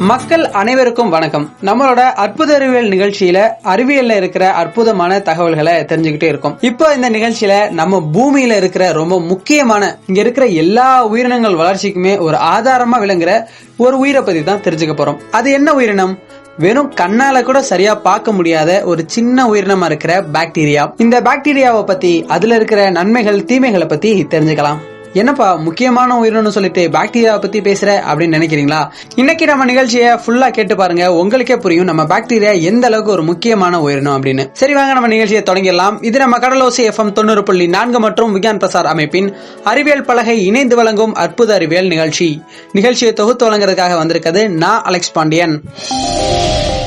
மக்கள் அனைவருக்கும் வணக்கம். நம்மளோட அற்புத அறிவியல் நிகழ்ச்சியில அறிவியல்ல இருக்கிற அற்புதமான தகவல்களை தெரிஞ்சுக்கிட்டே இருக்கோம். இப்போ இந்த நிகழ்ச்சியில நம்ம பூமியில இருக்கிற ரொம்ப முக்கியமான இங்க இருக்கிற எல்லா உயிரினங்கள் வளர்ச்சிக்குமே ஒரு ஆதாரமா விளங்குற ஒரு உயிரை பத்தி தான் தெரிஞ்சுக்க போறோம். அது என்ன உயிரினம்? வெறும் கண்ணால கூட சரியா பார்க்க முடியாத ஒரு சின்ன உயிரினமா இருக்கிற பாக்டீரியா. இந்த பாக்டீரியாவை பத்தி, அதுல இருக்கிற நன்மைகள் தீமைகளை பத்தி தெரிஞ்சுக்கலாம். என்னப்பா முக்கியமான உயிரினம்னு சொல்லிட்டு பாக்டீரியாவை பத்தி பேசுற அப்படின்னு நினைக்கிறீங்களா? இன்னைக்கு நம்ம நிகழ்ச்சியை ஃபுல்லா கேட்டு பாருங்க, உங்களுக்கே புரியும் நம்ம பாக்டீரியா எந்த அளவுக்கு ஒரு முக்கியமான உயிரினம் அப்படின்னு. சரி வாங்க நம்ம நிகழ்ச்சியை தொடங்கிடலாம். இது நம்ம கடலோசை FM 90.4 மற்றும் விஞ்ஞான் பிரசார் அமைப்பின் அறிவியல் பலகை இணைந்து வழங்கும் அற்புத அறிவியல் நிகழ்ச்சியை தொகுத்து வழங்குறதுக்காக வந்திருக்கிறது நான் அலெக்ஸ் பாண்டியன்.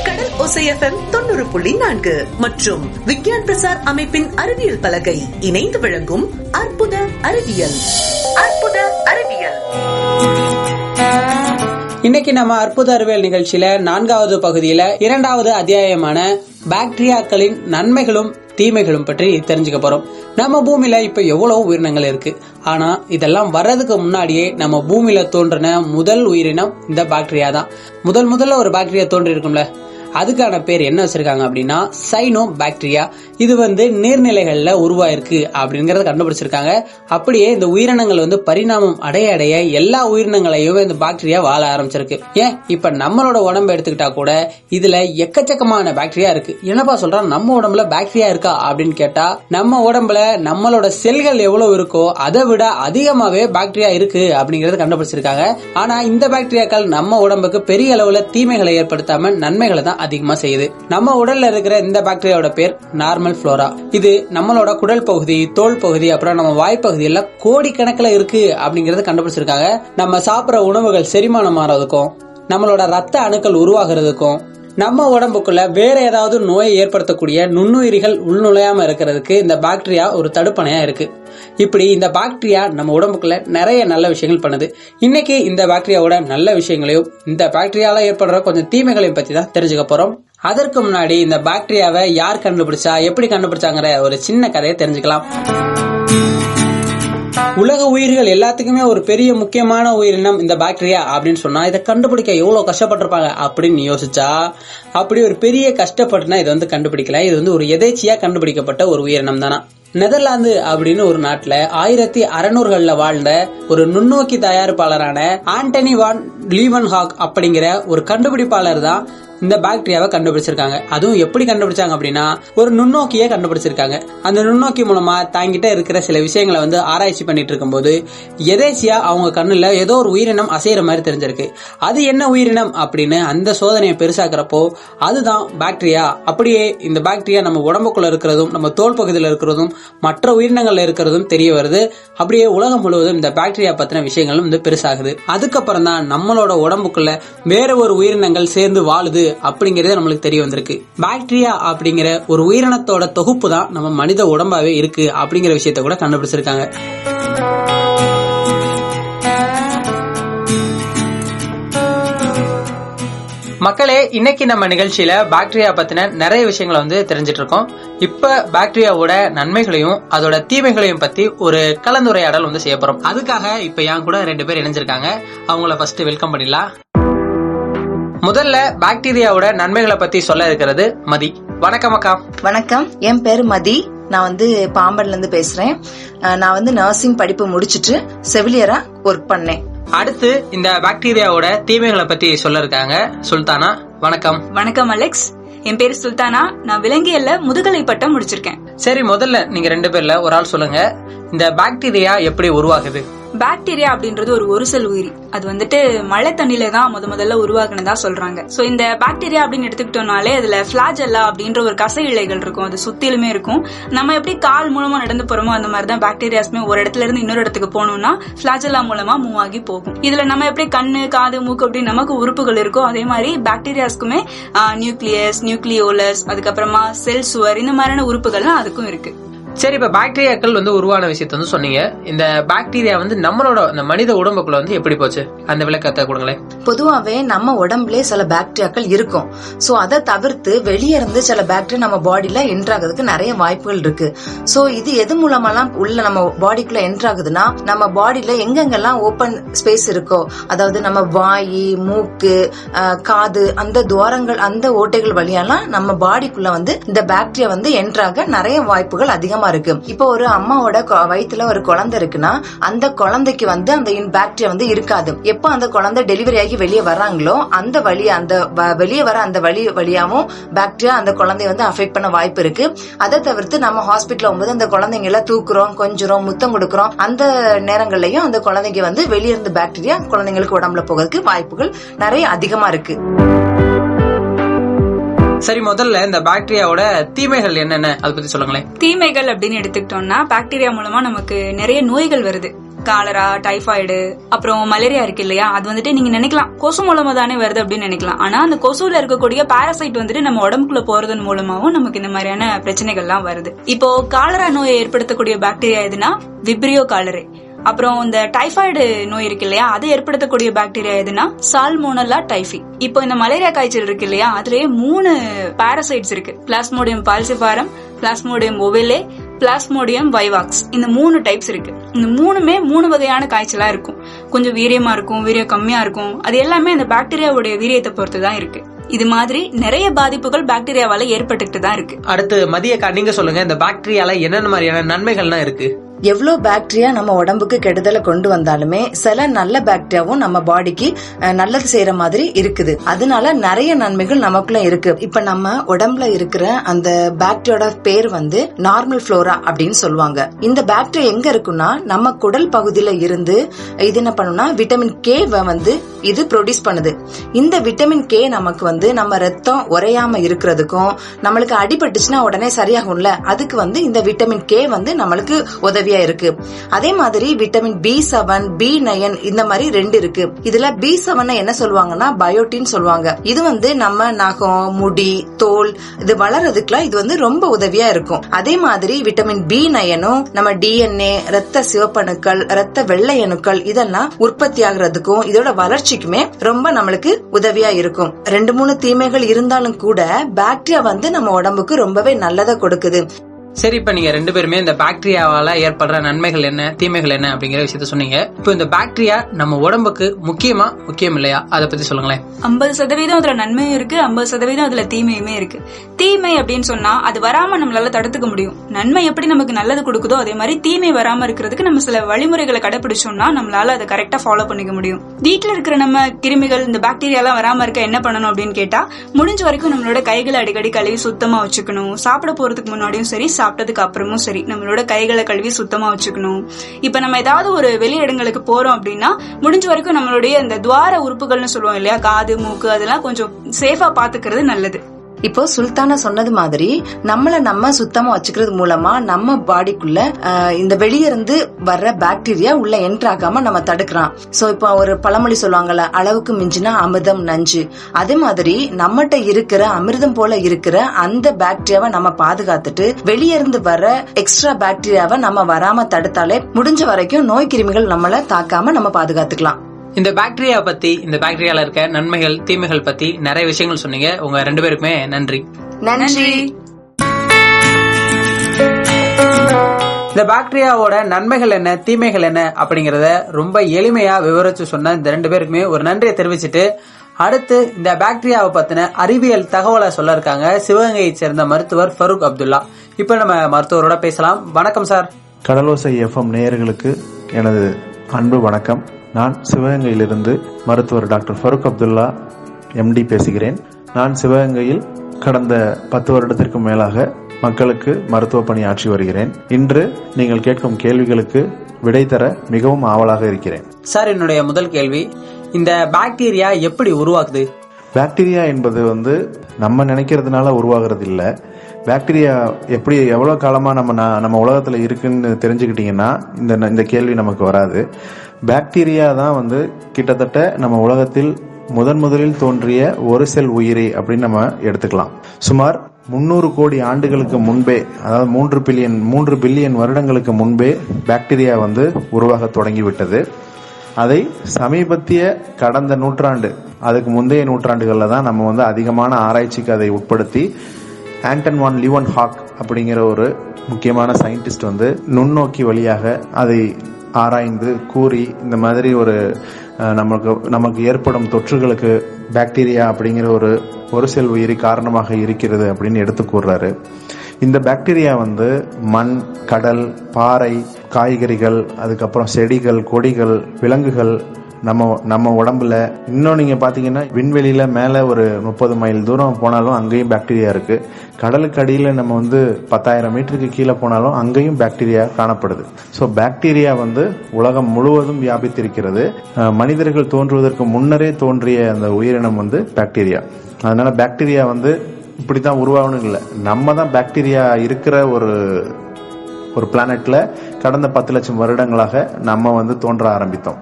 கடலோசை FM 90.4 மற்றும் விஞ்ஞான் பிரசார் அமைப்பின் அறிவியல் பலகை இணைந்து வழங்கும் அற்புத அறிவியல். இன்னைக்கு நம்ம அற்புத அறிவியல் நிகழ்ச்சியில 4வது பகுதியில 2வது அத்தியாயமான பாக்டீரியாக்களின் நன்மைகளும் தீமைகளும் பற்றி தெரிஞ்சுக்க போறோம். நம்ம பூமியில இப்ப எவ்வளவு உயிரினங்கள் இருக்கு. ஆனா இதெல்லாம் வர்றதுக்கு முன்னாடியே நம்ம பூமியில தோன்றின முதல் உயிரினம் இந்த பாக்டீரியா தான். முதல்ல ஒரு பாக்டீரியா தோன்றி இருக்கும்ல, அதுக்கான பேர் என்ன வச்சிருக்காங்க அப்படின்னா சைனோ பாக்டீரியா. இது நீர்நிலைகள்ல உருவாயிருக்கு அப்படிங்கறத கண்டுபிடிச்சிருக்காங்க. அப்படியே இந்த உயிரினங்கள் பரிணாமம் அடைய எல்லா உயிரினங்களையும் இந்த பாக்டீரியா வாழ ஆரம்பிச்சிருக்கு. ஏன் இப்ப நம்மளோட உடம்பு எடுத்துக்கிட்டா கூட இதுல எக்கச்சக்கமான பாக்டீரியா இருக்கு. என்னப்பா சொல்றான், நம்ம உடம்புல பாக்டீரியா இருக்கா அப்படின்னு கேட்டா, நம்ம உடம்புல நம்மளோட செல்கள் எவ்வளவு இருக்கோ அதை விட அதிகமாவே பாக்டீரியா இருக்கு அப்படிங்கறத கண்டுபிடிச்சிருக்காங்க. ஆனா இந்த பாக்டீரியாக்கள் நம்ம உடம்புக்கு பெரிய அளவுல தீமைகளை ஏற்படுத்தாம நன்மைகளை தான் அதிகமா செய்யுது. நம்ம உடல்ல இருக்கிற இந்த பாக்டீரியாவோட பேர் நார்மல் ஃப்ளோரா. இது நம்மளோட குடல் பகுதி, தோல் பகுதி, அப்புறம் நம்ம வாய்ப்பகுதி எல்லாம் கோடிக்கணக்கில் இருக்கு அப்படிங்கறத கண்டுபிடிச்சிருக்காங்க. நம்ம சாப்பிட்ற உணவுகள் செரிமானம் ஆறதுக்கும், நம்மளோட ரத்த அணுக்கள் உருவாகிறதுக்கும், நம்ம உடம்புக்குள்ள வேற ஏதாவது நோயை ஏற்படுத்தக்கூடிய நுண்ணுயிரிகள் உள்நுழையாம இருக்கிறதுக்கு இந்த பாக்டீரியா ஒரு தடுப்பணையா இருக்கு. இப்படி இந்த பாக்டீரியா நம்ம உடம்புக்குள்ள நிறைய நல்ல விஷயங்கள் பண்ணுது. இன்னைக்கு இந்த பாக்டீரியாவோட நல்ல விஷயங்களையும் இந்த பாக்டீரியால ஏற்படுற கொஞ்சம் தீமைகளையும் பத்தி தான் தெரிஞ்சுக்க போறோம். அதற்கு முன்னாடி இந்த பாக்டீரியாவை யார் கண்டுபிடிச்சா, எப்படி கண்டுபிடிச்சாங்கிற ஒரு சின்ன கதையை தெரிஞ்சுக்கலாம். உலக உயிர்கள் எல்லாத்துக்குமே ஒரு பெரிய முக்கியமான உயிரினம் இந்த பாக்டீரியா அப்படின்னு சொன்னா, இதை கண்டுபிடிக்க எவ்வளவு கஷ்டப்பட்டிருப்பாங்க அப்படின்னு யோசிச்சா, அப்படி ஒரு பெரிய கஷ்டப்பட்டுனா இது கண்டுபிடிக்கல. இது ஒரு எதேச்சியா கண்டுபிடிக்கப்பட்ட ஒரு உயிரினம் தானா. நெதர்லாந்து அப்படின்னு ஒரு நாட்டுல 1600களில் வாழ்ந்த ஒரு நுண்ணோக்கி தயாரிப்பாளரான ஆண்டனி வான் லீவன்ஹாக் அப்படிங்கிற ஒரு கண்டுபிடிப்பாளர் தான் இந்த பாக்டீரியாவை கண்டுபிடிச்சிருக்காங்க. அதுவும் எப்படி கண்டுபிடிச்சாங்க அப்படின்னா, ஒரு நுண்ணோக்கியை கண்டுபிடிச்சிருக்காங்க. அந்த நுண்ணோக்கி மூலமா தாங்கிட்ட இருக்கிற சில விஷயங்களை ஆராய்ச்சி பண்ணிட்டு இருக்கும் போது எதேச்சியா அவங்க கண்ணுல ஏதோ ஒரு உயிரினம் அசைகிற மாதிரி தெரிஞ்சிருக்கு. அது என்ன உயிரினம் அப்படின்னு அந்த சோதனையை பெருசாக்குறப்போ அதுதான் பாக்டீரியா. அப்படியே இந்த பாக்டீரியா நம்ம உடம்புக்குள்ள இருக்கிறதும், நம்ம தோல் பகுதியில் இருக்கிறதும், மற்ற உயிரினங்கள்ல இருக்கிறதும் தெரிய வருது. அப்படியே உலகம் முழுவதும் இந்த பாக்டீரியா பத்தின விஷயங்களும் பெருசாகுது. அதுக்கப்புறம் தான் நம்மளோட உடம்புக்குள்ள வேற ஒரு உயிரினங்கள் சேர்ந்து வாழுது அப்படிங்கறது நம்மளுக்கு தெரிய வந்திருக்கு. பாக்டீரியா அப்படிங்கிற ஒரு உயிரினத்தோட தொகுப்பு தான் நம்ம மனித உடம்பாவே இருக்கு அப்படிங்கிற விஷயத்த கூட கண்டுபிடிச்சிருக்காங்க. மக்களே, இன்னைக்கு நம்ம நிகழ்ச்சியில பாக்டீரியா பத்தின நிறைய விஷயங்களை தெரிஞ்சிட்டு இருக்கோம். இப்ப பாக்டீரியாவோட நன்மைகளையும் அதோட தீமைகளையும் பத்தி ஒரு கலந்துரையாடல் செய்ய போறோம். அதுக்காக இப்ப என் கூட 2 பேர் இணைஞ்சிருக்காங்க. அவங்கள ஃபர்ஸ்ட் வெல்கம் பண்ணிடலாம். முதல்ல பாக்டீரியாவோட நன்மைகளை பத்தி சொல்ல இருக்கிறது மதி. வணக்கம் அக்கா. வணக்கம், என் பேரு மதி. நான் பாம்பன்ல இருந்து பேசுறேன். நான் நர்சிங் படிப்பு முடிச்சிட்டு செவிலியரா ஒர்க் பண்ணேன். அடுத்து இந்த பாக்டீரியாவோட தீமைகளை பத்தி சொல்ல இருக்காங்க சுல்தானா. வணக்கம். வணக்கம் அலெக்ஸ், என் பேரு சுல்தானா. நான் விலங்கியல்ல முதுகலை பட்டம் முடிச்சிருக்கேன். சரி, முதல்ல நீங்க 2 பேர்ல ஒரு ஆள் சொல்லுங்க, இந்த பாக்டீரியா எப்படி உருவாகுது? பாக்டீரியா அப்படின்றது ஒரு செல் உயிரி. அது மழை தண்ணில தான் முதல்ல உருவாக்குனதா சொல்றாங்க. சோ இந்த பாக்டீரியா அப்படின்னு எடுத்துக்கிட்டோம்னாலே அதுல பிளாஜெல்லா அப்படின்ற ஒரு கசை இலைகள் இருக்கும். அது சுத்திலுமே இருக்கும். நம்ம எப்படி கால் மூலமா நடந்து போறோமோ அந்த மாதிரிதான் பாக்டீரியாஸ்மே ஒரு இடத்துல இருந்து இன்னொரு இடத்துக்கு போகணும்னா பிளாஜெல்லா மூலமா மூவ் ஆகி போகும். இதுல நம்ம எப்படி கண்ணு, காது, மூக்கு அப்படி நமக்கு உறுப்புகள் இருக்கோ அதே மாதிரி பாக்டீரியாஸ்க்குமே நியூக்ளியஸ், நியூக்ளியோலஸ், அதுக்கப்புறமா செல் சுவர், இந்த மாதிரியான உறுப்புகள்லாம் அதுக்கும் இருக்கு. சரி, இப்ப பாக்டீரியாக்கள் உருவான விஷயத்த சொன்னீங்க. இந்த பாக்டீரியா நம்மளோட இந்த மனித உடம்புக்குள்ள எப்படி போச்சு, அந்த விளக்கத்தை கொடுங்களேன். பொதுவாவே நம்ம உடம்புல சில பாக்டீரியாக்கள் இருக்கும். சோ அதை தவிர்த்து வெளியே இருந்து சில பாக்டீரியா நம்ம பாடியில என்டர் ஆகுறதுக்கு நிறைய வாய்ப்புகள் இருக்கு. சோ இது எது மூலமெல்லாம் உள்ள நம்ம பாடிக்குள்ள என்டர் ஆகுதுன்னா, நம்ம பாடியில எங்கெங்கெல்லாம் ஓபன் ஸ்பேஸ் இருக்கோ, அதாவது நம்ம வாய், மூக்கு, காது, அந்த துவாரங்கள், அந்த ஓட்டைகள் வழியெல்லாம் நம்ம பாடிக்குள்ள இந்த பாக்டீரியா என்டர் ஆக நிறைய வாய்ப்புகள் அதிகமா இருக்கு. இப்போ ஒரு அம்மாவோட வயித்துல ஒரு குழந்தை இருக்குன்னா, அந்த குழந்தைக்கு அந்த பாக்டீரியா இருக்காது. எப்ப அந்த குழந்தை டெலிவரி ஆகி வெளியே வர்றாங்களோ, அந்த வழி, அந்த வெளியே வர அந்த வழியாவும் பாக்டீரியா அந்த குழந்தைய அஃபெக்ட் பண்ண வாய்ப்பு இருக்கு. அதை தவிர்த்து நம்ம ஹாஸ்பிட்டல் போகும்போது அந்த குழந்தைங்களை தூக்குறோம், கொஞ்சுறோம், முத்தம் கொடுக்கறோம். அந்த நேரங்கள்லயும் அந்த குழந்தைக்கு வெளியே இருந்து பாக்டீரியா குழந்தைங்களுக்கு உடம்புல போகிறதுக்கு வாய்ப்புகள் நிறைய அதிகமா இருக்கு. சரி, முதல்ல இந்த பாக்டீரியாவோட தீமைகள் என்னென்ன, அதை பத்தி சொல்லுங்களேன். தீமைகள் அப்படின்னு எடுத்துக்கிட்டோம்னா, பாக்டீரியா மூலமா நமக்கு நிறைய நோய்கள் வருது. காலரா, டைபாய்டு, அப்புறம் மலேரியா இருக்கு இல்லையா, அது நீங்க நினைக்கலாம் கொசு மூலமா தானே வருது அப்படின்னு நினைக்கலாம். ஆனா அந்த கொசுல இருக்கக்கூடிய பாராசைட் நம்ம உடம்புக்குள்ள போறதன் மூலமாவும் நமக்கு இந்த மாதிரியான பிரச்சனைகள்லாம் வருது. இப்போ காலரா நோயை ஏற்படுத்தக்கூடிய பாக்டீரியா எதுனா விப்ரியோ காலரே. அப்புறம் இந்த டைபாய்டு நோய் இருக்கு இல்லையா, அதை ஏற்படுத்தக்கூடிய பாக்டீரியா எதுனா சால்மோனல்லா டைஃபி. இப்போ இந்த மலேரியா காய்ச்சல் இருக்கு இல்லையா, அதுலயே 3 பாராசைட்ஸ் இருக்கு. Plasmodium falciparum, Plasmodium ovale, Plasmodium vivax. இந்த 3 டைப்ஸ் இருக்கு. இந்த 3மே 3 வகையான காய்ச்சலா இருக்கும். கொஞ்சம் வீரியமா இருக்கும், வீரியம் கம்மியா இருக்கும். அது எல்லாமே அந்த பாக்டீரியாவுடைய வீரியத்தை பொறுத்து தான் இருக்கு. இது மாதிரி நிறைய பாதிப்புகள் பாக்டீரியாவால ஏற்பட்டுட்டு தான் இருக்கு. அடுத்து மதியக்கா, நீங்க சொல்லுங்க, இந்த பாக்டீரியால என்னென்ன மாதிரியான நன்மைகள்லாம் இருக்கு? எவ்வளவு பாக்டீரியா நம்ம உடம்புக்கு கெடுதலை கொண்டு வந்தாலுமே சில நல்ல பாக்டீரியாவும் நம்ம பாடிக்கு நல்லது செய்யற மாதிரி இருக்குது. அதனால நிறைய நன்மைகள் நமக்குள்ள இருக்கு. இப்ப நம்ம உடம்புல இருக்கிற அந்த பாக்டீரியோட பேர் நார்மல் ஃப்ளோரா அப்படின்னு சொல்லுவாங்க. இந்த பாக்டீரியா எங்க இருக்குன்னா, நம்ம குடல் பகுதியில இருந்து இது என்ன பண்ணுனா, விட்டமின் கே இது ப்ரொடியூஸ் பண்ணுது. இந்த விட்டமின் கே நமக்கு நம்ம ரத்தம் உறையாம இருக்கிறதுக்கும், நம்மளுக்கு அடிபட்டுச்சுன்னா உடனே சரியாகும்ல, அதுக்கு இந்த விட்டமின் கே நம்மளுக்கு உதவி இருக்கு. அதே மாதிரி விட்டமின் B7, B9 இந்த மாதிரி 2 இருக்கு. இதுல B7 என்ன சொல்லுவாங்கன்னா பயோட்டின் சொல்லுவாங்க. இது நம்ம நகம், முடி, தோல் இது வளர்றதுக்குலாம் இது ரொம்ப உதவியா இருக்கும். அதே மாதிரி விட்டமின் B9 நம்ம DNA, ரத்த சிவப்பணுக்கள், ரத்த வெள்ளை அணுக்கள் இதெல்லாம் உற்பத்தி ஆகுறதுக்கும் இதோட வளர்ச்சிக்குமே ரொம்ப நம்மளுக்கு உதவியா இருக்கும். 2-3 தீமைகள் இருந்தாலும் கூட பாக்டீரியா நம்ம உடம்புக்கு ரொம்பவே நல்லதை கொடுக்குது. சரி, இப்ப நீங்க 2 பேருமே இந்த பாக்டீரியாவால ஏற்படுற நன்மைகள் என்ன, தீமைகள் என்ன அப்படிங்கிற விஷயத்த சொன்னீங்க. இப்போ இந்த பாக்டீரியா நம்ம உடம்புக்கு முக்கியம் இல்லையா, அதை பத்தி சொல்லுங்களேன். 50% அதுல நன்மையும் இருக்கு, 50% அதுல தீமையுமே இருக்கு. தீமை அப்படின்னு சொன்னா அது வராம நம்மளால தடுத்துக்க முடியும். நன்மை எப்படி நமக்கு நல்லது கொடுக்குதோ அதே மாதிரி தீமை வராம இருக்கிறதுக்கு நம்ம சில வழிமுறைகளை கடைபிடிச்சோம்னா நம்மளால அதை கரெக்டா ஃபாலோ பண்ணிக்க முடியும். வீட்டுல இருக்கிற நம்ம கிருமிகள், இந்த பாக்டீரியா எல்லாம் வராம இருக்க என்ன பண்ணணும் அப்படின்னு கேட்டா, முடிஞ்ச வரைக்கும் நம்மளோட கைகளை அடிக்கடி கழுவி சுத்தமா வச்சுக்கணும். சாப்பிட போறதுக்கு முன்னாடியும் சரி, சாப்பிட்டதுக்கு அப்புறமும் சரி, நம்மளோட கைகளை கழுவி சுத்தமா வச்சுக்கணும். இப்ப நம்ம ஏதாவது ஒரு வெளி இடங்களுக்கு போறோம் அப்படின்னா முடிஞ்ச வரைக்கும் நம்மளுடைய இந்த துவார உறுப்புகள்னு சொல்லுவோம் இல்லையா, காது, மூக்கு, அதெல்லாம் கொஞ்சம் சேஃபா பாத்துக்கிறது நல்லது. இப்போ சுல்தானா சொன்னது மாதிரி நம்ம சுத்தமா வச்சுக்கிறது மூலமா நம்ம பாடிக்குள்ள இந்த வெளியிருந்து வர்ற பாக்டீரியா உள்ள என்டர் ஆகாம நம்ம தடுக்கலாம். சோ இப்போ ஒரு பழமொழி சொல்லுவாங்கல்ல, அளவுக்கு மிஞ்சினா அமிர்தம் நஞ்சு. அதே மாதிரி நம்மகிட்ட இருக்கிற அமிர்தம் போல இருக்கிற அந்த பாக்டீரியாவை நம்ம பாதுகாத்துட்டு வெளியிருந்து வர்ற எக்ஸ்ட்ரா பாக்டீரியாவை நம்ம வராம தடுத்தாலே முடிஞ்ச வரைக்கும் நோய் கிருமிகள் நம்மள தாக்காம நம்ம பாதுகாத்துக்கலாம். இந்த பாக்டீரியா பத்தி, இந்த பாக்டீரியால இருக்க நன்மைகள் தீமைகள் பத்தி நிறைய விஷயங்கள் சொன்னீங்க. உங்க 2 பேருக்குமே நன்றி. நன்றி. இந்த பாக்டீரியாவோட நன்மைகள் என்ன, தீமைகள் என்ன அப்படிங்கறத ரொம்ப எளிமையா விவரிச்சு சொன்ன இந்த 2 பேருக்குமே ஒரு நன்றியை தெரிவிச்சுட்டு, அடுத்து இந்த பாக்டீரியாவை பத்தின அறிவியல் தகவலை சொல்ல இருக்காங்க சிவகங்கையை சேர்ந்த மருத்துவர் ஃபருக் அப்துல்லா. இப்ப நம்ம மருத்துவரோட பேசலாம். வணக்கம் சார். கடலோசை FM நேயர்களுக்கு எனது அன்பு வணக்கம். நான் சிவகங்கையிலிருந்து மருத்துவர் டாக்டர் ஃபருக் அப்துல்லா MD பேசுகிறேன். நான் சிவகங்கையில் கடந்த 10 வருடத்திற்கும் மேலாக மக்களுக்கு மருத்துவ பணி ஆற்றி வருகிறேன். இன்று நீங்கள் கேட்கும் கேள்விகளுக்கு விடை தர மிகவும் ஆவலாக இருக்கிறேன். சார், என்னுடைய முதல் கேள்வி, இந்த பாக்டீரியா எப்படி உருவாகுது? பாக்டீரியா என்பது நம்ம நினைக்கிறதுனால உருவாகிறது இல்ல. பாக்டீரியா எப்படி எவ்வளவு காலமா நம்ம உலகத்துல இருக்குன்னு தெரிஞ்சுக்கிட்டீங்கன்னா இந்த கேள்வி நமக்கு வராது. பாக்டீரியா தான் கிட்டத்தட்ட நம்ம உலகத்தில் முதலில் தோன்றிய ஒரு செல் உயிரி அப்படின்னு நம்ம எடுத்துக்கலாம். சுமார் 300 கோடி ஆண்டுகளுக்கு முன்பே, அதாவது 3 பில்லியன் வருடங்களுக்கு முன்பே பாக்டீரியா வந்து உருவாக தொடங்கிவிட்டது. அதை சமீபத்திய கடந்த நூற்றாண்டு, அதுக்கு முந்தைய நூற்றாண்டுகளில் தான் நம்ம வந்து அதிகமான ஆராய்ச்சிக்கு அதை உட்படுத்தி ஆண்டன் வான் லிவன்ஹாக் அப்படிங்கிற ஒரு முக்கியமான சயின்டிஸ்ட் வந்து நுண்ணோக்கி வழியாக அதை ஆராய்ந்து கூறி இந்த மாதிரி நமக்கு ஏற்படும் தொற்றுகளுக்கு பாக்டீரியா அப்படிங்கிற ஒரு செல் உயிரி காரணமாக இருக்கிறது அப்படின்னு எடுத்து கூறுறாரு. இந்த பாக்டீரியா வந்து மண், கடல், பாறை, காய்கறிகள், அதுக்கப்புறம் செடிகள், கொடிகள், விலங்குகள், நம்ம உடம்புல, இன்னும் நீங்க பாத்தீங்கன்னா விண்வெளியில மேல ஒரு 30 மைல் தூரம் போனாலும் அங்கேயும் பாக்டீரியா இருக்கு. கடலுக்கு அடியில நம்ம வந்து 10,000 மீட்டருக்கு கீழே போனாலும் அங்கேயும் பாக்டீரியா காணப்படுது. ஸோ பாக்டீரியா வந்து உலகம் முழுவதும் வியாபித்திருக்கிறது. மனிதர்கள் தோன்றுவதற்கு முன்னரே தோன்றிய அந்த உயிரினம் வந்து பாக்டீரியா. அதனால பாக்டீரியா வந்து இப்படித்தான் உருவாகணும் இல்லை, நம்ம தான் பாக்டீரியா இருக்கிற ஒரு பிளானட்ல கடந்த 10 லட்சம் வருடங்களாக நம்ம வந்து தோன்ற ஆரம்பித்தோம்.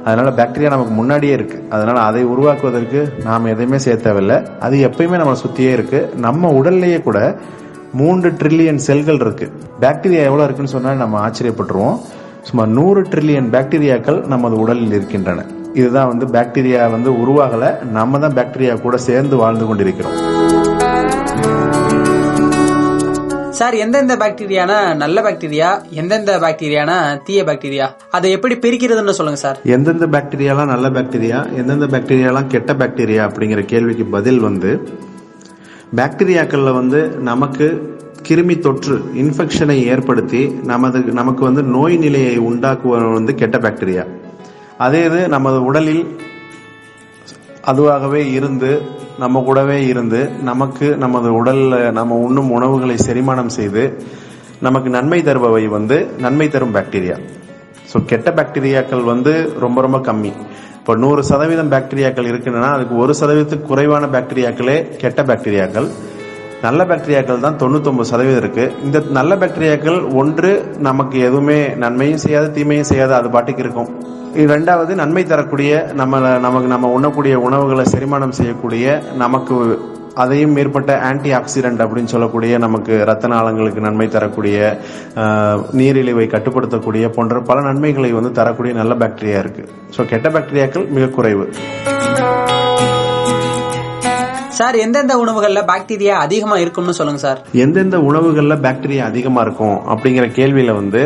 அதனால பாக்டீரியா நமக்கு முன்னாடியே இருக்கு. அதனால அதை உருவாக்குவதற்கு நாம் எதையுமே செய்ய தேவையில்லை. அது எப்பயுமே நம்ம சுத்தியே இருக்கு. நம்ம உடல்லையே கூட 3 ட்ரில்லியன் செல்கள் இருக்கு. பாக்டீரியா எவ்வளவு இருக்குன்னு சொன்னா நம்ம ஆச்சரியப்பட்டுருவோம். சுமார் 100 ட்ரில்லியன் பாக்டீரியாக்கள் நமது உடலில் இருக்கின்றன. இதுதான் வந்து பாக்டீரியா வந்து உருவாகல, நம்ம தான் பாக்டீரியா கூட சேர்ந்து வாழ்ந்து கொண்டிருக்கிறோம். சார், எந்தெந்த பாக்டீரியான நல்ல பாக்டீரியா, எந்தெந்த பாக்டீரியான தீய பாக்டீரியா, அதை எப்படி பிரிக்கிறதுன்னு சொல்லுங்க சார். எந்தெந்த பாக்டீரியாலாம் நல்ல பாக்டீரியா, எந்தெந்த பாக்டீரியாலாம் கெட்ட பாக்டீரியா அப்படிங்கிற கேள்விக்கு பதில் வந்து, பாக்டீரியாக்கள்ல வந்து நமக்கு கிருமி தொற்று, இன்ஃபெக்ஷனை ஏற்படுத்தி நமக்கு வந்து நோய் நிலையை உண்டாக்குவது வந்து கெட்ட பாக்டீரியா. அதே இது நமது உடலில் அதுவாகவே இருந்து நம்ம கூடவே இருந்து நமக்கு நமது உடல்ல நம்ம உண்ணும் உணவுகளை செரிமானம் செய்து நமக்கு நன்மை தருபவை வந்து நன்மை தரும் பாக்டீரியா. ஸோ கெட்ட பாக்டீரியாக்கள் வந்து ரொம்ப ரொம்ப கம்மி. இப்போ 100% பாக்டீரியாக்கள் இருக்குன்னா அதுக்கு 1% குறைவான பாக்டீரியாக்களே கெட்ட பாக்டீரியாக்கள். நல்ல பாக்டீரியாக்கள் தான் 99% இருக்கு. இந்த நல்ல பாக்டீரியாக்கள் ஒன்று நமக்கு எதுவுமே நன்மையும் செய்யாது, தீமையும் செய்யாது, அது பாட்டுக்கு இருக்கும். இரண்டாவது, நன்மை தரக்கூடிய நம்ம உண்ணக்கூடிய உணவுகளை செரிமானம் செய்யக்கூடிய, நமக்கு அதையும் மேற்பட்ட ஆன்டி ஆக்சிடென்ட் அப்படின்னு சொல்லக்கூடிய, நமக்கு ரத்த நாளங்களுக்கு நன்மை தரக்கூடிய, நீரிழிவை கட்டுப்படுத்தக்கூடிய போன்ற பல நன்மைகளை வந்து தரக்கூடிய நல்ல பாக்டீரியா இருக்கு. ஸோ கெட்ட பாக்டீரியாக்கள் மிக குறைவு. சார், எந்தெந்த உணவுகள்ல பாக்டீரியா அதிகமா இருக்கும்னு சொல்லுங்க சார். எந்தெந்த உணவுகள்ல பாக்டீரியா அதிகமா இருக்கும் அப்படிங்கிற கேள்வியில வந்து,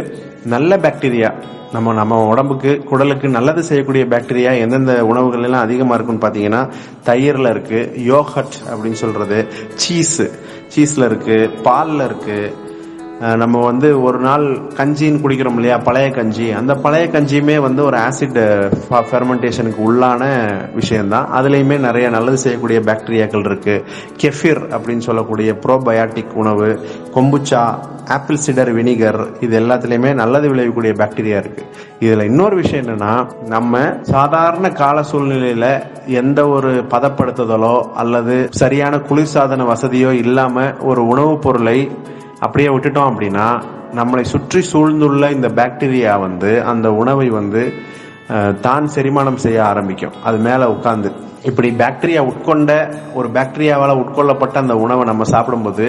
நல்ல பாக்டீரியா, நம்ம உடம்புக்கு, குடலுக்கு நல்லது செய்யக்கூடிய பாக்டீரியா எந்தெந்த உணவுகள் எல்லாம் அதிகமா இருக்குன்னு பாத்தீங்கன்னா, தயிர்ல இருக்கு, யோகட் அப்படின்னு சொல்றது, சீஸ்ல இருக்கு, பால்ல இருக்கு. நம்ம வந்து ஒரு நாள் கஞ்சின்னு குடிக்கிறோம் இல்லையா, பழைய கஞ்சி, அந்த பழைய கஞ்சியுமே வந்து ஒரு ஆசிட் ஃபெர்மெண்டேஷனுக்கு உள்ளான விஷயம்தான். அதுலயுமே நிறைய நல்லது செய்யக்கூடிய பாக்டீரியாக்கள் இருக்கு. கெஃபிர் அப்படின்னு சொல்லக்கூடிய ப்ரோபயாட்டிக் உணவு, கொம்புச்சா, ஆப்பிள் சிடர் வினிகர், இது எல்லாத்துலயுமே நல்லது விளைவிக்கக்கூடிய பாக்டீரியா இருக்கு. இதுல இன்னொரு விஷயம் என்னன்னா, நம்ம சாதாரண கால சூழ்நிலையில எந்த ஒரு பதப்படுத்துதலோ அல்லது சரியான குளிர்சாதன வசதியோ இல்லாம ஒரு உணவுப் பொருளை அப்படியே விட்டுட்டோம் அப்படின்னா, நம்மளை சுற்றி சூழ்ந்துள்ள இந்த பாக்டீரியா வந்து அந்த உணவை வந்து தான் செரிமானம் செய்ய ஆரம்பிக்கும். அது மேல உட்கார்ந்து இப்படி பாக்டீரியா பாக்டீரியாவால உட்கொள்ளப்பட்ட அந்த உணவை நம்ம சாப்பிடும்போது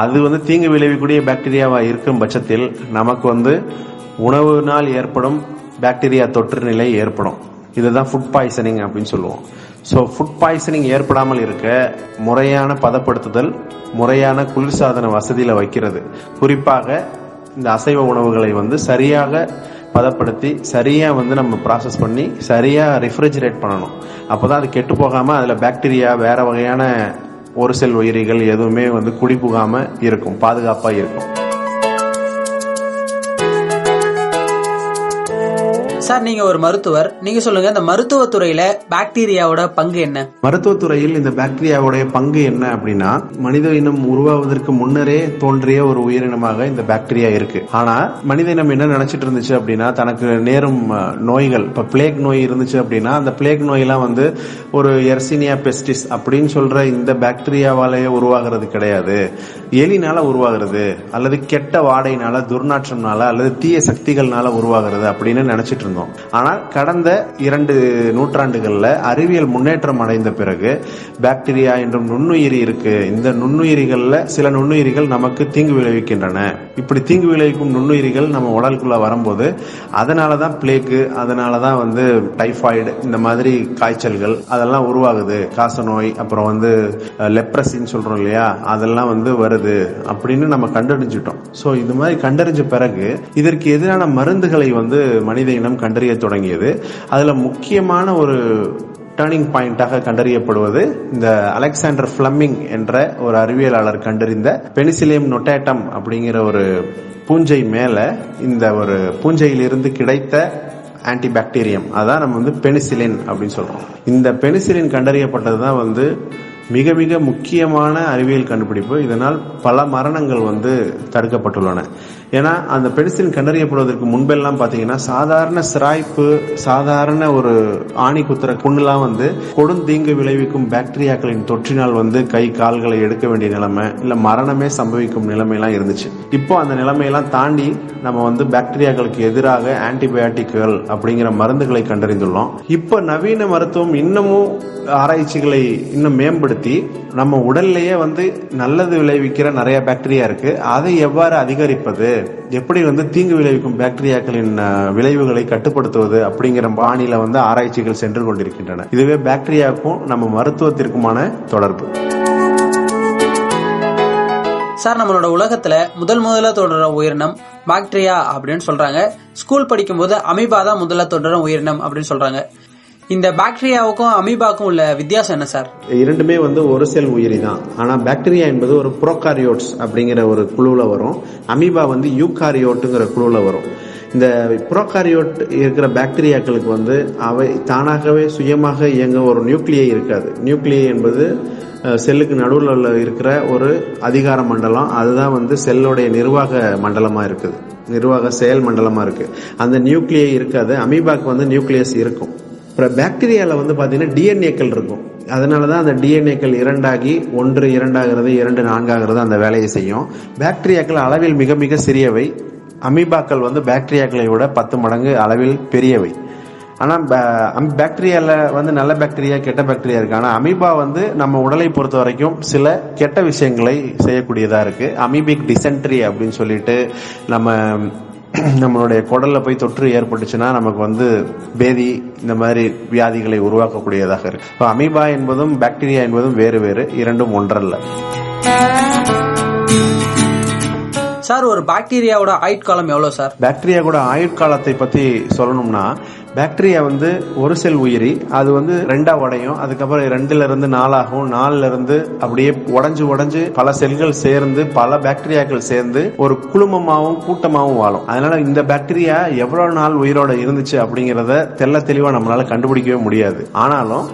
அது வந்து தீங்கு விளைவிக்கக்கூடிய பாக்டீரியாவா இருக்கும் பட்சத்தில் நமக்கு வந்து உணவுனால் ஏற்படும் பாக்டீரியா தொற்று நிலை ஏற்படும். இதுதான் ஃபுட் பாய்சனிங் அப்படின்னு சொல்லுவோம். ஸோ ஃபுட் பாய்சனிங் ஏற்படாமல் இருக்க முறையான பதப்படுத்துதல், முறையான குளிர்சாதன வசதியில வைக்கிறது, குறிப்பாக இந்த அசைவ உணவுகளை வந்து சரியாக பதப்படுத்தி சரியா வந்து நம்ம ப்ராசஸ் பண்ணி சரியா ரெஃப்ரிஜரேட் பண்ணணும். அப்பதான் அது கெட்டு போகாம அதுல பாக்டீரியா, வேற வகையான ஒரு செல் உயிரிகள் எதுவுமே வந்து குடி புகாம இருக்கும், பாதுகாப்பா இருக்கும். சார், நீங்க ஒரு மருத்துவர், நீங்க சொல்லுங்க, இந்த மருத்துவத்துறையில பாக்டீரியாவோட பங்கு என்ன? மருத்துவத்துறையில் இந்த பாக்டீரியாவுடைய பங்கு என்ன அப்படின்னா, மனித இனம் உருவாவதற்கு முன்னரே தோன்றிய ஒரு உயிரினமாக இந்த பாக்டீரியா இருக்கு. ஆனா மனித இனம் என்ன நினைச்சிட்டு இருந்துச்சு அப்படின்னா, தனக்கு நேரும் நோய்கள், இப்ப பிளேக் நோய் இருந்துச்சு அப்படின்னா, அந்த பிளேக் நோயெல்லாம் வந்து ஒரு எர்சினியா பெஸ்டிஸ் அப்படின்னு சொல்ற இந்த பாக்டீரியாவாலேயே உருவாகிறது கிடையாது, எலினால உருவாகிறது அல்லது கெட்ட வாடையினால, துர்நாற்றம்னால அல்லது தீய சக்திகள்னால உருவாகிறது அப்படின்னு நினைச்சிட்டு இருந்தாங்க. இருந்தோம். ஆனால் கடந்த 2 நூற்றாண்டுகள்ல அறிவியல் முன்னேற்றம் அடைந்த பிறகு பாக்டீரியா என்றும் நுண்ணுயிரி இருக்கு. இந்த நுண்ணுயிரிகள்ல சில நுண்ணுயிரிகள் நமக்கு தீங்கு விளைவிக்கின்றன. இப்படி தீங்கு விளைவிக்கும் நுண்ணுயிரிகள் நம்ம உடலுக்குள்ள வரும்போது அதனாலதான் பிளேக்கு, அதனாலதான் டைபாய்டு, இந்த மாதிரி காய்ச்சல்கள் அதெல்லாம் உருவாகுது. காசநோய், அப்புறம் லெப்ரசின்னு சொல்றோம் இல்லையா, அதெல்லாம் வருது அப்படின்னு நம்ம கண்டறிஞ்சிட்டோம். சோ இது மாதிரி கண்டறிஞ்ச பிறகு இதற்கு எதிரான மருந்துகளை மனித இனம் கண்டறிய தொடங்கியது. அதுல முக்கியமான ஒரு டர்னிங் பாயிண்டாக கண்டறியப்படுவது இந்த அலெக்சாண்டர் பிளமிங் என்ற ஒரு அறிவியலாளர் கண்டறிந்த பெனிசிலியம் நொட்டேட்டம் அப்படிங்கிற ஒரு பூஞ்சை மேல இந்த ஒரு பூஞ்சையிலிருந்து கிடைத்த ஆன்டிபாக்டீரியம், அதான் நம்ம பெனிசிலின் அப்படின்னு சொல்றோம். இந்த பெனிசிலின் கண்டறியப்பட்டதுதான் மிக மிக முக்கியமான அறிவியல் கண்டுபிடிப்பு. இதனால் பல மரணங்கள் தடுக்கப்பட்டுள்ளன. ஏன்னா அந்த பெனிசிலின் கண்டறியப்படுவதற்கு முன்பெல்லாம் பாத்தீங்கன்னா சாதாரண சிராய்ப்பு, சாதாரண ஒரு ஆணி குத்துற புண்ணுலாம் கொடுந்தீங்கு விளைவிக்கும் பாக்டீரியாக்களின் தொற்றினால் கை கால்களை எடுக்க வேண்டிய நிலைமை, இல்ல மரணமே சம்பவிக்கும் நிலைமையெல்லாம் இருந்துச்சு. இப்போ அந்த நிலைமையெல்லாம் தாண்டி நம்ம பாக்டீரியாக்களுக்கு எதிராக ஆன்டிபயோட்டிக்குகள் அப்படிங்கிற மருந்துகளை கண்டறிந்துள்ளோம். இப்ப நவீன மருத்துவம் இன்னமும் ஆராய்ச்சிகளை இன்னும் மேம்படுத்தி நம்ம உடல்லையே நல்லது விளைவிக்கிற நிறைய பாக்டீரியா இருக்கு. அதை எவ்வாறு அதிகரிப்பது, எப்படி தீங்கு விளைவிக்கும் பாக்டீரியாக்களின் விளைவுகளை கட்டுப்படுத்துவது அப்படிங்கிற பாணியில ஆராய்ச்சிகள் சென்று கொண்டிருக்கின்றன. இதுவே பாக்டீரியாவுக்கும் நம்ம மருத்துவத்திற்குமான தொடர்பு. சார், நம்மளோட உலகத்துல முதல்ல தோன்ற உயிரினம் பாக்டீரியா அப்படின்னு சொல்றாங்க. ஸ்கூல் படிக்கும் போது அமீபா தான் முதல்ல தோன்ற உயிரினம் அப்படின்னு சொல்றாங்க. இந்த பாக்டீரியாவுக்கும் அமீபாக்கும் உள்ள வித்தியாசம் என்ன சார்? இரண்டுமே ஒரு செல் உயிரி தான். ஆனா பாக்டீரியா என்பது ஒரு புரோகாரியோட்ஸ் அப்படிங்கிற ஒரு குழுல வரும். அமீபா யூகாரியோட்டுங்கிற குழுல வரும். இந்த புரோகாரியோட் இருக்கிற பாக்டீரியாக்களுக்கு அவை தானாகவே சுயமாக இயங்க ஒரு நியூக்ளியை இருக்காது. நியூக்ளியை என்பது செல்லுக்கு நடுவில் இருக்கிற ஒரு அதிகார மண்டலம். அதுதான் செல்லுடைய நிர்வாக மண்டலமா இருக்குது, நிர்வாக செயல் மண்டலமா இருக்கு. அந்த நியூக்ளியை இருக்காது. அமீபாக்கு நியூக்ளியஸ் இருக்கும். பாக்டீரியால பாத்தீங்கன்னா டிஎன்ஏக்கள் இருக்கும். அதனாலதான் அந்த டிஎன்ஏக்கள் 2 ஆகி 1 2 ஆகிறது, 2 4 ஆகிறது அந்த வேலையை செய்யும். பாக்டீரியாக்கள் அளவில் மிக மிக சிறியவை. அமீபாக்கள் பாக்டீரியாக்களை விட 10 மடங்கு அளவில் பெரியவை. ஆனா பாக்டீரியால நல்ல பாக்டீரியா, கெட்ட பாக்டீரியா இருக்கு. ஆனா அமீபா நம்ம உடலை பொறுத்த வரைக்கும் சில கெட்ட விஷயங்களை செய்யக்கூடியதா இருக்கு. அமீபிக் டிசென்ட்ரி அப்படின்னு சொல்லிட்டு நம்மளுடைய குடல்ல போய் தொற்று ஏற்பட்டுச்சுன்னா நமக்கு பேதி, இந்த மாதிரி வியாதிகளை உருவாக்கக்கூடியதாக இருக்கு. அமீபா என்பதும் பாக்டீரியா என்பதும் வேறு வேறு, இரண்டும் ஒன்றல்ல. சார், ஒரு பாக்டீரியாவோட ஆயுட்காலம் எவ்வளவு சார்? பாக்டீரியாவோட ஆயுட்காலத்தை பத்தி சொல்லணும்னா, பாக்டீரியா ஒரு செல் உயிரி. அது 2ஆ உடையும். அதுக்கப்புறம் 2ல இருந்து 4 ஆகும். 4ல இருந்து அப்படியே உடைஞ்சு பல செல்கள் சேர்ந்து, பல பாக்டீரியாக்கள் சேர்ந்து ஒரு குழுமமாவும் கூட்டமாவும் வாழும். அதனால இந்த பாக்டீரியா எவ்வளவு நாள் உயிரோட இருந்துச்சு அப்படிங்கறத தெள்ள தெளிவா நம்மளால கண்டுபிடிக்கவே முடியாது. ஆனாலும்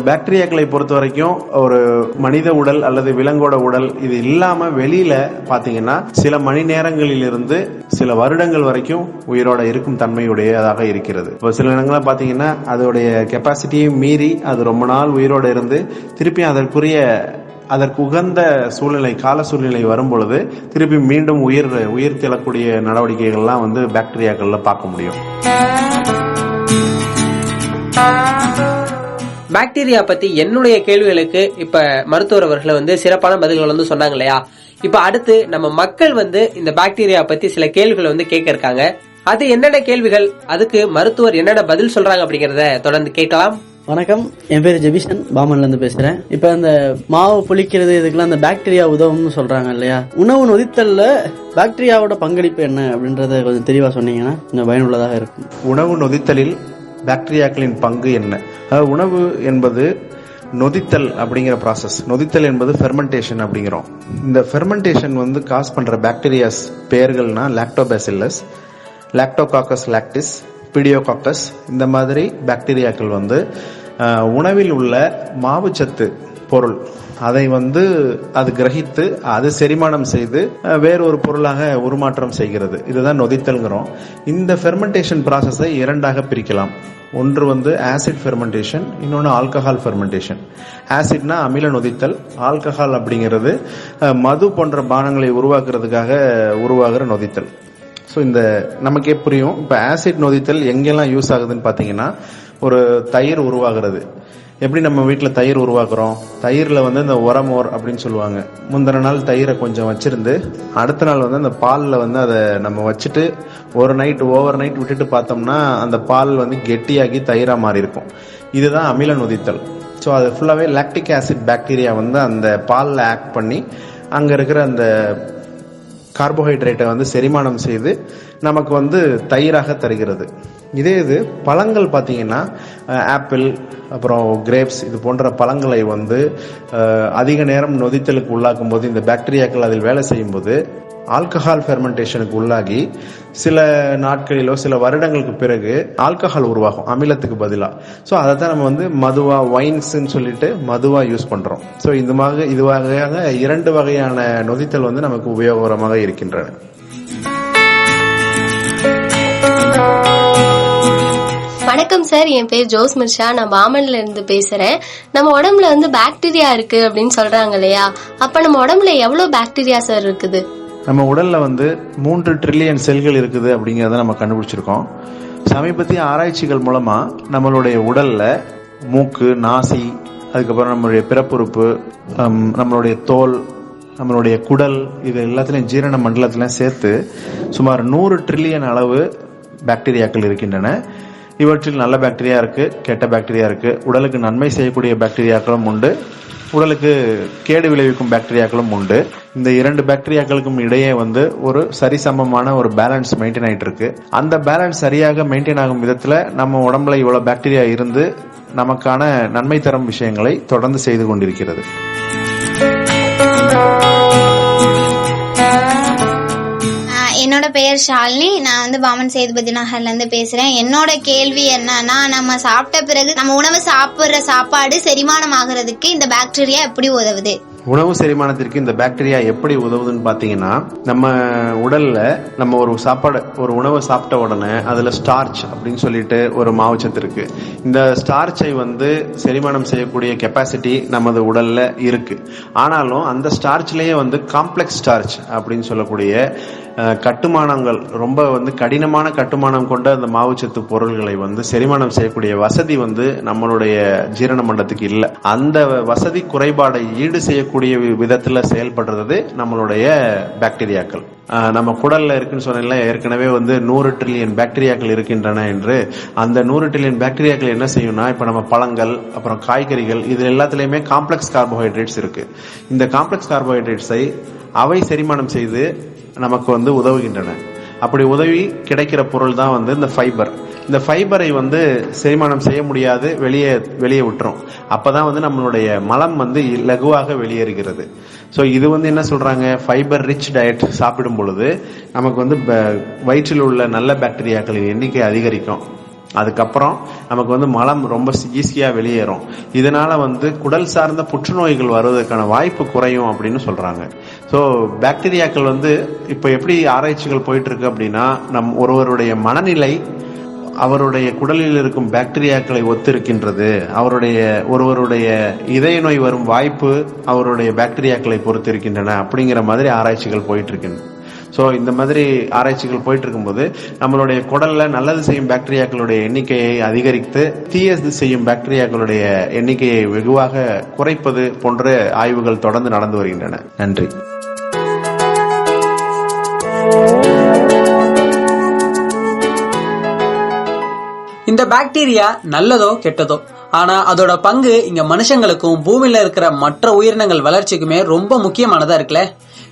பாக்டீரியாக்களை பொறுத்த வரைக்கும் ஒரு மனித உடல் அல்லது விலங்கோட உடல் இது இல்லாம வெளியில பாத்தீங்கன்னா சில மணி நேரங்களில் இருந்து சில வருடங்கள் வரைக்கும் உயிரோட இருக்கும் தன்மையுடையதாக இருக்கிறது. சில இடங்கள பாத்தீங்கன்னா அதோடைய கெப்பாசிட்டியை மீறி அது ரொம்ப நாள் உயிரோட இருந்து திருப்பி அதற்கு உகந்த சூழ்நிலை, கால சூழ்நிலை வரும் பொழுது திருப்பி மீண்டும் உயிர் தெழக்கூடிய நடவடிக்கைகள்லாம் பாக்டீரியாக்கள்ல பார்க்க முடியும். பாக்டீரியா பத்தி என்னுடைய கேள்விகளுக்கு இப்ப மருத்துவர் அவர்கள் சிறப்பான பதில்கள் சொன்னாங்க இல்லையா? இப்ப அடுத்து நம்ம மக்கள் இந்த பாக்டீரியா பத்தி சில கேள்விகள் கேட்க இருக்காங்க. அது என்னென்ன கேள்விகள், அதுக்கு மருத்துவர் என்னென்ன பதில் சொல்றாங்க அப்படிங்கறத தொடர்ந்து கேட்கலாம். வணக்கம், என் பேரு ஜெபிஷன், பாமன்ல இருந்து பேசுறேன். இப்ப இந்த மாவு புளிக்கிறது இதுக்கெல்லாம் இந்த பாக்டீரியா உதவும்னு சொல்றாங்க இல்லையா? உணவு நொதித்தல்ல பாக்டீரியாவோட பங்களிப்பு என்ன அப்படின்றத கொஞ்சம் தெளிவா சொன்னீங்கன்னா கொஞ்சம் பயனுள்ளதாக இருக்கும். உணவு நொதித்தலில் பாக்டீரியாக்களின் பங்கு என்ன? உணவு என்பது நொதித்தல் அப்படிங்கிற ப்ராசஸ். நொதித்தல் என்பது ஃபெர்மெண்டேஷன் அப்படிங்கிறோம். இந்த ஃபெர்மெண்டேஷன் காஸ் பண்ற பாக்டீரியாஸ் பெயர்கள்னா லாக்டோபாசில்லஸ், லாக்டோகாக்கஸ் லாக்டிஸ், பீடியோகாக்கஸ், இந்த மாதிரி பாக்டீரியாக்கள் உணவில் உள்ள மாவுச்சத்து பொருள் அதை அது கிரகித்து அது செரிமானம் செய்து வேறொரு பொருளாக உருமாற்றம் செய்கிறது. இதுதான் நொதித்தல்ங்கிறோம். இந்த ஃபெர்மெண்டேஷன் ப்ராசஸை 2ஆக பிரிக்கலாம். ஒன்று ஆசிட் ஃபெர்மெண்டேஷன், இன்னொன்று ஆல்கஹால் ஃபெர்மெண்டேஷன். ஆசிட்னா அமில நொதித்தல், ஆல்கஹால் அப்படிங்கிறது மது போன்ற பானங்களை உருவாக்குறதுக்காக உருவாகிற நொதித்தல். ஸோ இந்த நமக்கே புரியும். இப்போ ஆசிட் நொதித்தல் எங்கெல்லாம் யூஸ் ஆகுதுன்னு பார்த்தீங்கன்னா, ஒரு தயிர் உருவாகிறது. எப்படி நம்ம வீட்டில் தயிர் உருவாக்குறோம், தயிரில் வந்து இந்த உரமோர் அப்படின்னு சொல்லுவாங்க. முந்தின நாள் தயிரை கொஞ்சம் வச்சிருந்து அடுத்த நாள் வந்து அந்த பாலில் வந்து அதை நம்ம வச்சுட்டு ஓவர் நைட் விட்டுட்டு பார்த்தோம்னா அந்த பால் வந்து கெட்டியாகி தயிராக மாறி இருக்கும். இதுதான் அமில நொதித்தல். ஸோ அது ஃபுல்லாகவே லாக்டிக் ஆசிட் பாக்டீரியா வந்து அந்த பாலில் ஆக்ட் பண்ணி அங்கே இருக்கிற அந்த கார்போஹைட்ரேட்டை வந்து செரிமானம் செய்து நமக்கு வந்து தயிராக தருகிறது. இதே இது பழங்கள் பார்த்தீங்கன்னா, ஆப்பிள், அப்புறம் கிரேப்ஸ், இது போன்ற பழங்களை வந்து அதிக நேரம் நொதித்தலுக்கு உள்ளாக்கும் போது இந்த பாக்டீரியாக்கள் அதில் வேலை செய்யும் போது ஆல்கஹால் ஃபெர்மெண்டேஷனுக்கு உள்ளாகி சில நாட்களிலோ சில வருடங்களுக்கு பிறகு ஆல்கஹால் உருவாகும் அமிலத்துக்கு பதிலாக. ஸோ அதை தான் நம்ம வந்து மதுவா, வைன்ஸ்ன்னு சொல்லிட்டு மதுவா யூஸ் பண்றோம். ஸோ இது வகையாக 2 வகையான நொதித்தல் வந்து நமக்கு உபயோகரமாக இருக்கின்றன. வணக்கம் சார், என் பேர் ஜோஸ் மிர்ஷா. நான் பாமன்ல இருந்து பேசுறேன். நம்ம உடம்புல வந்து பாக்டீரியா இருக்கு அப்படின்னு சொல்றாங்க இல்லையா, அப்ப நம்ம உடம்புல எவ்வளவு பாக்டீரியா சார் இருக்குது? நம்ம உடல்ல வந்து 3 ட்ரில்லியன் செல்கள் இருக்குது அப்படிங்கறத நம்ம கண்டுபிடிச்சிருக்கோம். சமீபத்திய ஆராய்ச்சிகள் மூலமா நம்மளுடைய உடல்ல மூக்கு, நாசி, அதுக்கப்புறம் நம்மளுடைய பிறப்புறுப்பு, நம்மளுடைய தோல், நம்மளுடைய குடல், இது எல்லாத்திலையும் ஜீரண மண்டலத்திலையும் சேர்த்து சுமார் 100 ட்ரில்லியன் அளவு பாக்டீரியாக்கள் இருக்கின்றன. இவற்றில் நல்ல பாக்டீரியா இருக்கு, கெட்ட பாக்டீரியா இருக்கு. உடலுக்கு நன்மை செய்யக்கூடிய பாக்டீரியாக்களும் உண்டு, உடலுக்கு கேடு விளைவிக்கும் பாக்டீரியாக்களும் உண்டு. இந்த 2 பாக்டீரியாக்களுக்கும் இடையே வந்து ஒரு சரிசமமான ஒரு பேலன்ஸ் மெயின்டைன் ஆயிட்டு இருக்கு. அந்த பேலன்ஸ் சரியாக மெயின்டைன் ஆகும் விதத்துல நம்ம உடம்புல இவ்வளவு பாக்டீரியா இருந்து நமக்கான நன்மை தரும் விஷயங்களை தொடர்ந்து செய்து கொண்டிருக்கிறது. என்னோட பெயர் ஷாலினி. நான் வந்து பாமன் சேதுபதி நகர்ல இருந்து பேசுறேன். என்னோட கேள்வி என்னன்னா, நம்ம சாப்பிட்ட பிறகு நம்ம உணவு சாப்பிடுற சாப்பாடு செரிமானம் ஆகுறதுக்கு இந்த பாக்டீரியா எப்படி உதவுது? உணவு செரிமானத்திற்கு இந்த பாக்டீரியா எப்படி உதவுதுன்னு பாத்தீங்கன்னா, நம்ம உடல்ல நம்ம ஒரு உணவை சாப்பிட்ட உடனே அதுல ஸ்டார்ச் அப்படின்னு சொல்லிட்டு ஒரு மாவுச்சத்து இருக்கு. இந்த ஸ்டார்ச்சை வந்து செரிமானம் செய்யக்கூடிய கெப்பாசிட்டி நமது உடல்ல இருக்கு. ஆனாலும் அந்த ஸ்டார்ச்லயே வந்து காம்ப்ளெக்ஸ் ஸ்டார்ச் அப்படின்னு சொல்லக்கூடிய கட்டுமானங்கள், ரொம்ப வந்து கடினமான கட்டுமானம் கொண்ட அந்த மாவுச்சத்து பொருள்களை வந்து செரிமானம் செய்யக்கூடிய வசதி வந்து நம்மளுடைய ஜீரண மண்டலத்துக்கு இல்லை. அந்த வசதி குறைபாடை ஈடு செய்யக்கூடிய விதத்துல செயல்படுறது நம்மளுடைய பாக்டீரியாக்கள். நம்ம குடல்ல இருக்குன்னு சொன்ன ஏற்கனவே வந்து 100 ட்ரில்லியன் பாக்டீரியாக்கள் இருக்கின்றன என்று. அந்த 100 ட்ரில்லியன் பாக்டீரியாக்கள் என்ன செய்யும்னா, இப்ப நம்ம பழங்கள், அப்புறம் காய்கறிகள், இது எல்லாத்துலயுமே காம்ப்ளெக்ஸ் கார்போஹைட்ரேட்ஸ் இருக்கு. இந்த காம்ப்ளெக்ஸ் கார்போஹைட்ரேட்ஸை அவை செரிமானம் செய்து நமக்கு வந்து உதவுகின்றன. அப்படி உதவி கிடைக்கிற பொருள் தான் வந்து இந்த ஃபைபர். இந்த ஃபைபரை வந்து செரிமானம் செய்ய முடியாது, வெளியே விட்டுரும். அப்பதான் வந்து நம்மளுடைய மலம் வந்து லகுவாக வெளியேறுகிறது. ஸோ இது வந்து என்ன சொல்றாங்க, ஃபைபர் ரிச் டயட் சாப்பிடும் பொழுது நமக்கு வந்து வயிற்றில் உள்ள நல்ல பாக்டீரியாக்களின் எண்ணிக்கை அதிகரிக்கும். அதுக்கப்புறம் நமக்கு வந்து மலம் ரொம்ப ஈஸியா வெளியேறும். இதனால வந்து குடல் சார்ந்த புற்றுநோய்கள் வருவதற்கான வாய்ப்பு குறையும் அப்படின்னு சொல்றாங்க. ஸோ பாக்டீரியாக்கள் வந்து இப்ப எப்படி ஆராய்ச்சிகள் போயிட்டு இருக்கு அப்படின்னா, ஒருவருடைய மனநிலை அவருடைய குடலில் இருக்கும் பாக்டீரியாக்களை ஒத்திருக்கின்றது. ஒருவருடைய இதய நோய் வரும் வாய்ப்பு அவருடைய பாக்டீரியாக்களை பொறுத்து இருக்கின்றன அப்படிங்கிற மாதிரி ஆராய்ச்சிகள் போயிட்டு இருக்கின்றன. ஸோ இந்த மாதிரி ஆராய்ச்சிகள் போயிட்டு இருக்கும்போது நம்மளுடைய குடல்ல நல்லது செய்யும் பாக்டீரியாக்களுடைய எண்ணிக்கையை அதிகரித்து தீயது செய்யும் பாக்டீரியாக்களுடைய எண்ணிக்கையை வெகுவாக குறைப்பது போன்ற ஆய்வுகள் தொடர்ந்து நடந்து வருகின்றன. நன்றி. இந்த பாக்டீரியா நல்லதோ கெட்டதோ, ஆனா அதோட பங்கு இங்க மனுஷங்களுக்கும் பூமியில இருக்கிற மற்ற உயிரினங்கள் வளர்ச்சிக்குமே ரொம்ப முக்கியமானதா இருக்குல்ல.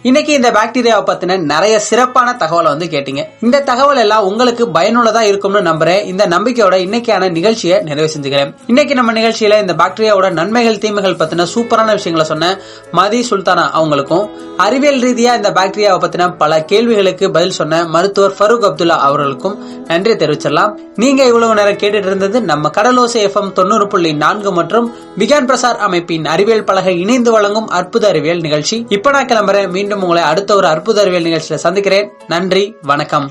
இன்னைக்கு இந்த பாக்டீரியாவை பத்தின நிறைய சிறப்பான தகவலை வந்து கேட்டீங்க. இந்த தகவல் எல்லாம் உங்களுக்கு பயனுள்ளதா இருக்கும்னு நம்புறேன். இந்த நம்பிக்கையோட இன்னைக்கான நிகழ்ச்சியை நிறைவு செஞ்சுக்கிறேன். இன்னைக்கு நம்ம நிகழ்ச்சியில இந்த பாக்டீரியாவோட நன்மைகள் தீமைகள் பத்தின சூப்பரான விஷயங்களை சொன்ன மதி சுல்தானா அவங்களுக்கும், அறிவியல் ரீதியா இந்த பாக்டீரியாவை பத்தின பல கேள்விகளுக்கு பதில் சொன்ன மருத்துவர் ஃபருக் அப்துல்லா அவர்களுக்கும் நன்றி தெரிவிச்சிடலாம். நீங்க இவ்வளவு நேரம் கேட்டுட்டு இருந்தது நம்ம கடலோசை FM 90.4 மற்றும் விக்யான் பிரசார் அமைப்பின் அறிவியல் பலகை இணைந்து வழங்கும் அற்புத அறிவியல் நிகழ்ச்சி. இப்ப நான் கிளம்புறேன். மீண்டும் உங்களை அடுத்த ஒரு அற்புத அறிவியல் நிகழ்ச்சியில சந்திக்கிறேன். நன்றி, வணக்கம்.